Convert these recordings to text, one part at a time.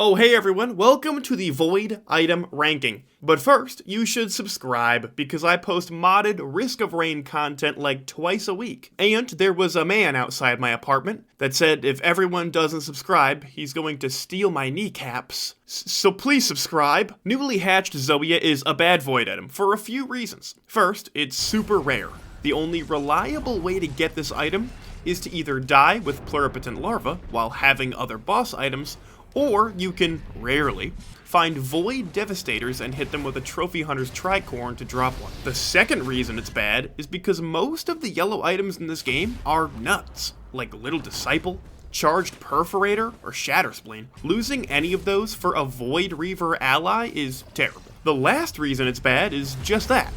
Oh hey everyone, welcome to the Void Item Ranking. But first, you should subscribe, because I post modded Risk of Rain content like twice a week. And there was a man outside my apartment that said if everyone doesn't subscribe, he's going to steal my kneecaps. So please subscribe. Newly hatched Zoea is a bad Void item for a few reasons. First, it's super rare. The only reliable way to get this item is to either die with pluripotent larvae while having other boss items, or you can, rarely, find Void Devastators and hit them with a Trophy Hunter's Tricorn to drop one. The second reason it's bad is because most of the yellow items in this game are nuts, like Little Disciple, Charged Perforator, or Shatterspleen. Losing any of those for a Void Reaver ally is terrible. The last reason it's bad is just that.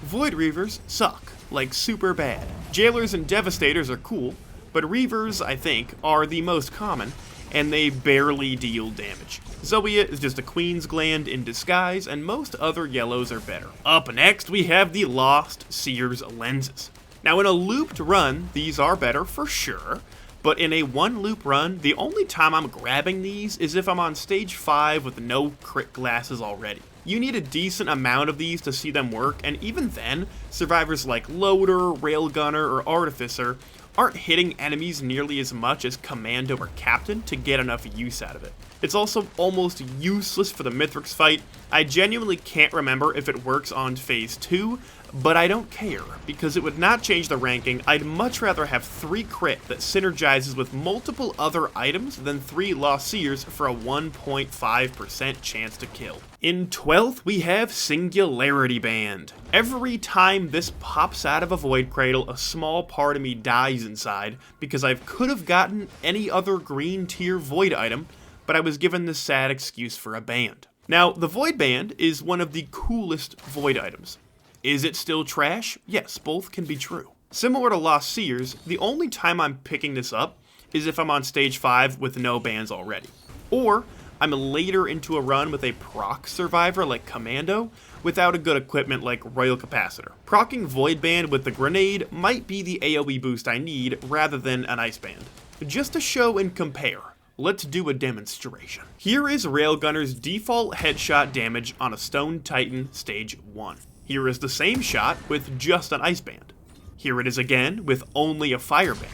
Void Reavers suck, like super bad. Jailers and Devastators are cool, but Reavers, I think, are the most common, and they barely deal damage. Zoea is just a Queen's Gland in disguise, and most other yellows are better. Up next, we have the Lost Seer's Lenses. Now in a looped run, these are better for sure, but in a one loop run, the only time I'm grabbing these is if I'm on stage 5 with no crit glasses already. You need a decent amount of these to see them work, and even then, survivors like Loader, Railgunner, or Artificer aren't hitting enemies nearly as much as Commando or Captain to get enough use out of it. It's also almost useless for the Mithrix fight. I genuinely can't remember if it works on phase 2, but I don't care, because it would not change the ranking. I'd much rather have 3 crit that synergizes with multiple other items than 3 Lost Seers for a 1.5% chance to kill. In 12th, we have Singularity Band. Every time this pops out of a Void Cradle, a small part of me dies inside, because I could have gotten any other green tier Void item, but I was given this sad excuse for a band. Now, the Void Band is one of the coolest Void items. Is it still trash? Yes, both can be true. Similar to Lost Seers, the only time I'm picking this up is if I'm on stage 5 with no bands already. Or I'm later into a run with a proc survivor like Commando without a good equipment like Royal Capacitor. Proccing Void Band with the grenade might be the AoE boost I need rather than an Ice Band. Just to show and compare, let's do a demonstration. Here is Railgunner's default headshot damage on a Stone Titan stage 1. Here is the same shot with just an Ice Band. Here it is again with only a Fire Band.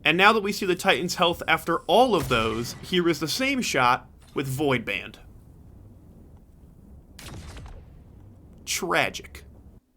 And now that we see the Titan's health after all of those, here is the same shot with Void Band. Tragic.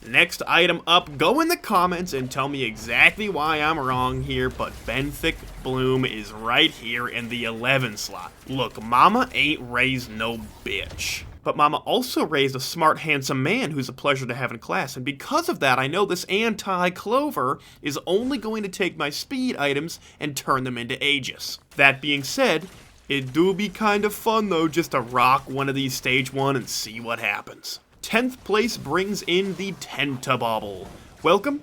Next item up, go in the comments and tell me exactly why I'm wrong here, but Benthic Bloom is right here in the 11 slot. Look, Mama ain't raised no bitch. But Mama also raised a smart, handsome man who's a pleasure to have in class, and because of that, I know this anti-Clover is only going to take my speed items and turn them into Aegis. That being said, it do be kind of fun though just to rock one of these stage 1 and see what happens. 10th place brings in the Tentabauble. Welcome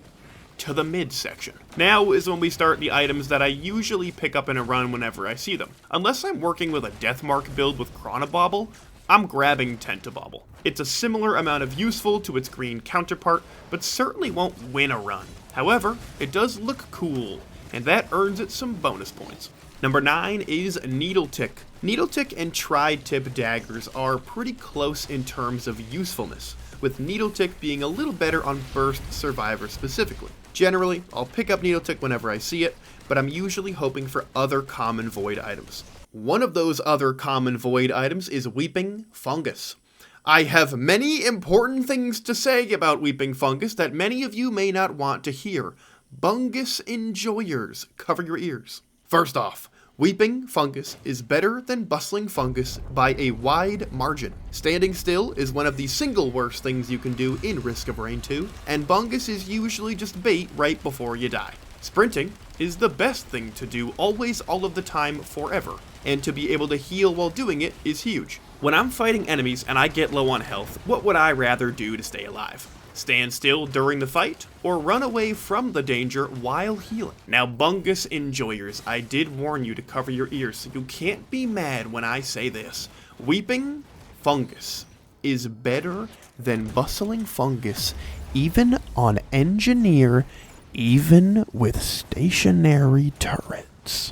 to the mid section. Now is when we start the items that I usually pick up in a run whenever I see them. Unless I'm working with a Deathmark build with Chronobauble, I'm grabbing Tentabauble. It's a similar amount of useful to its green counterpart, but certainly won't win a run. However, it does look cool, and that earns it some bonus points. Number 9 is Needletick. Needletick and Tri-Tip daggers are pretty close in terms of usefulness, with Needletick being a little better on Burst Survivor specifically. Generally, I'll pick up Needletick whenever I see it, but I'm usually hoping for other common Void items. One of those other common Void items is Weeping Fungus. I have many important things to say about Weeping Fungus that many of you may not want to hear. Bungus enjoyers, cover your ears. First off, Weeping Fungus is better than Bustling Fungus by a wide margin. Standing still is one of the single worst things you can do in Risk of Rain 2, and Bungus is usually just bait right before you die. Sprinting is the best thing to do always, all of the time, forever, and to be able to heal while doing it is huge. When I'm fighting enemies and I get low on health, what would I rather do to stay alive? Stand still during the fight, or run away from the danger while healing? Now, Bungus enjoyers, I did warn you to cover your ears, so you can't be mad when I say this. Weeping Fungus is better than Bustling Fungus, even on Engineer, even with stationary turrets.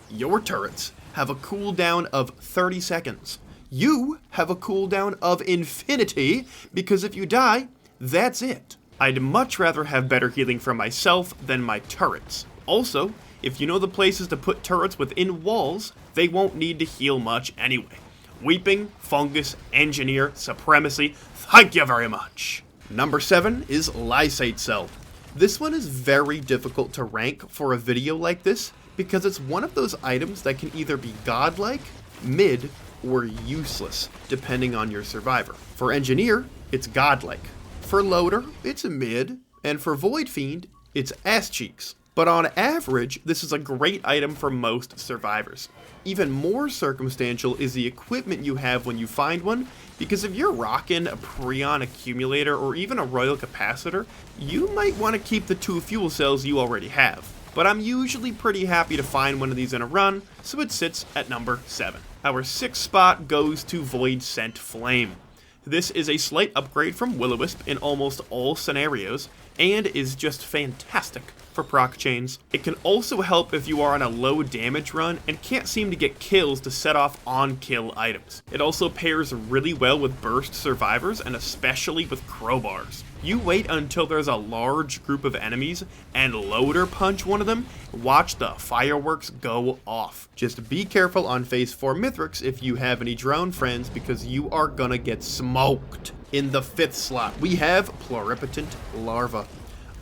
Your turrets have a cooldown of 30 seconds. You have a cooldown of infinity, because if you die, that's it. I'd much rather have better healing for myself than my turrets. Also, if you know the places to put turrets within walls, they won't need to heal much anyway. Weeping, Fungus, Engineer, Supremacy, thank you very much. Number 7 is Lysate Cell. This one is very difficult to rank for a video like this because it's one of those items that can either be godlike, mid, or useless, depending on your survivor. For Engineer, it's godlike. For Loader, it's a mid, and for Void Fiend, it's ass cheeks. But on average, this is a great item for most survivors. Even more circumstantial is the equipment you have when you find one, because if you're rocking a Prion accumulator or even a Royal Capacitor, you might want to keep the 2 fuel cells you already have. But I'm usually pretty happy to find one of these in a run, so it sits at number 7. Our 6th spot goes to Void Scent Flame. This is a slight upgrade from Will-O-Wisp in almost all scenarios, and is just fantastic for proc chains. It can also help if you are on a low damage run and can't seem to get kills to set off on-kill items. It also pairs really well with burst survivors and especially with crowbars. You wait until there's a large group of enemies and Loader punch one of them, watch the fireworks go off. Just be careful on phase 4 mithrix if you have any drone friends because you are gonna get smoked. In the 5th slot, we have Pluripotent Larva.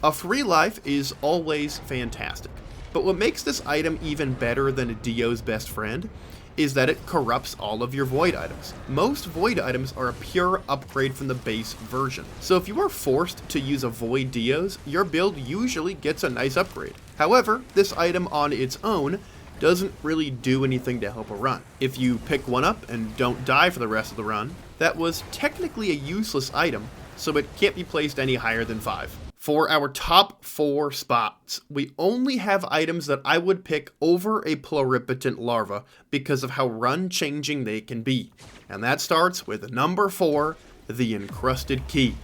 A free life is always fantastic, but what makes this item even better than a Dio's best friend is that it corrupts all of your Void items. Most Void items are a pure upgrade from the base version, so if you are forced to use a Void Dio's, your build usually gets a nice upgrade. However, this item on its own doesn't really do anything to help a run. If you pick one up and don't die for the rest of the run, that was technically a useless item, so it can't be placed any higher than 5. For our top 4 spots, we only have items that I would pick over a Pluripotent Larva because of how run-changing they can be. And that starts with number 4, the Encrusted Key.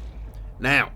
Now,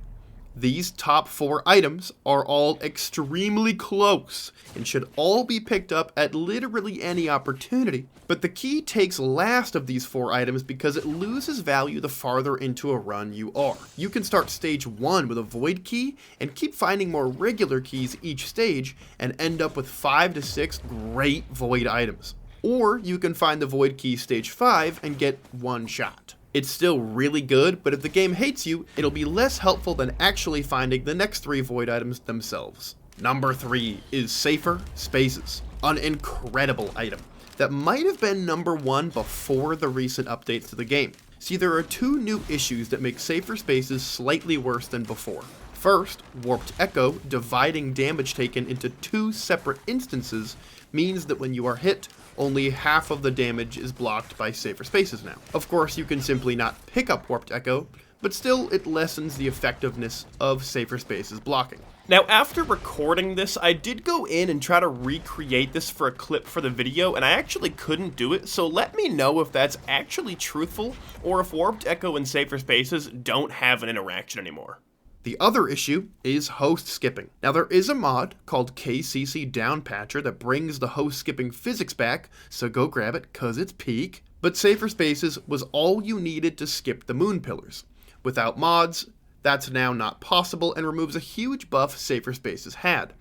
these top 4 items are all extremely close and should all be picked up at literally any opportunity, but the key takes last of these 4 items because it loses value the farther into a run you are. You can start stage 1 with a Void Key and keep finding more regular keys each stage and end up with 5 to 6 great Void items. Or you can find the Void Key stage 5 and get one shot. It's still really good, but if the game hates you, it'll be less helpful than actually finding the next 3 Void items themselves. Number 3 is Safer Spaces, an incredible item that might have been number 1 before the recent updates to the game. See, there are 2 new issues that make Safer Spaces slightly worse than before. First, Warped Echo dividing damage taken into 2 separate instances means that when you are hit, only half of the damage is blocked by Safer Spaces now. Of course, you can simply not pick up Warped Echo, but still it lessens the effectiveness of Safer Spaces blocking. Now, after recording this, I did go in and try to recreate this for a clip for the video, and I actually couldn't do it, so let me know if that's actually truthful, or if Warped Echo and Safer Spaces don't have an interaction anymore. The other issue is host skipping. Now, there is a mod called KCC Downpatcher that brings the host skipping physics back, so go grab it cause it's peak. But Safer Spaces was all you needed to skip the moon pillars. Without mods, that's now not possible and removes a huge buff Safer Spaces had.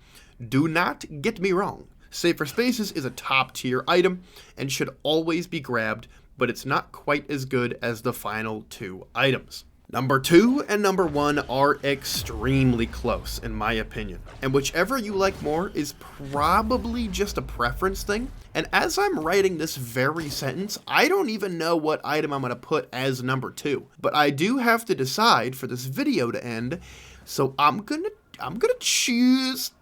Do not get me wrong, Safer Spaces is a top tier item and should always be grabbed, but it's not quite as good as the final 2 items. Number 2 and number 1 are extremely close, in my opinion, and whichever you like more is probably just a preference thing, and as I'm writing this very sentence, I don't even know what item I'm going to put as number 2, but I do have to decide for this video to end, so I'm gonna choose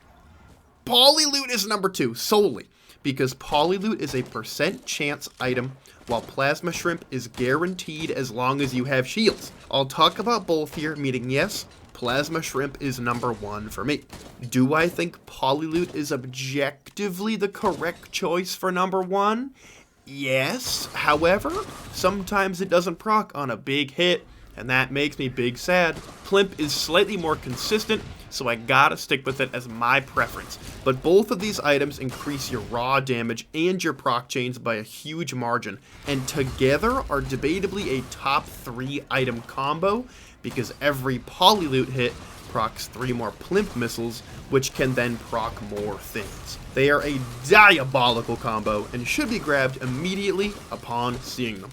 Polyloot as number 2, solely, because Polyloot is a % chance item, while Plasma Shrimp is guaranteed as long as you have shields. I'll talk about both here, meaning yes, Plasma Shrimp is number 1 for me. Do I think Polyloot is objectively the correct choice for number 1? Yes, however, sometimes it doesn't proc on a big hit, and that makes me big sad. Plimp is slightly more consistent, so I gotta stick with it as my preference. But both of these items increase your raw damage and your proc chains by a huge margin, and together are debatably a top 3 item combo, because every polyloot hit procs 3 more Plimp missiles, which can then proc more things. They are a diabolical combo and should be grabbed immediately upon seeing them.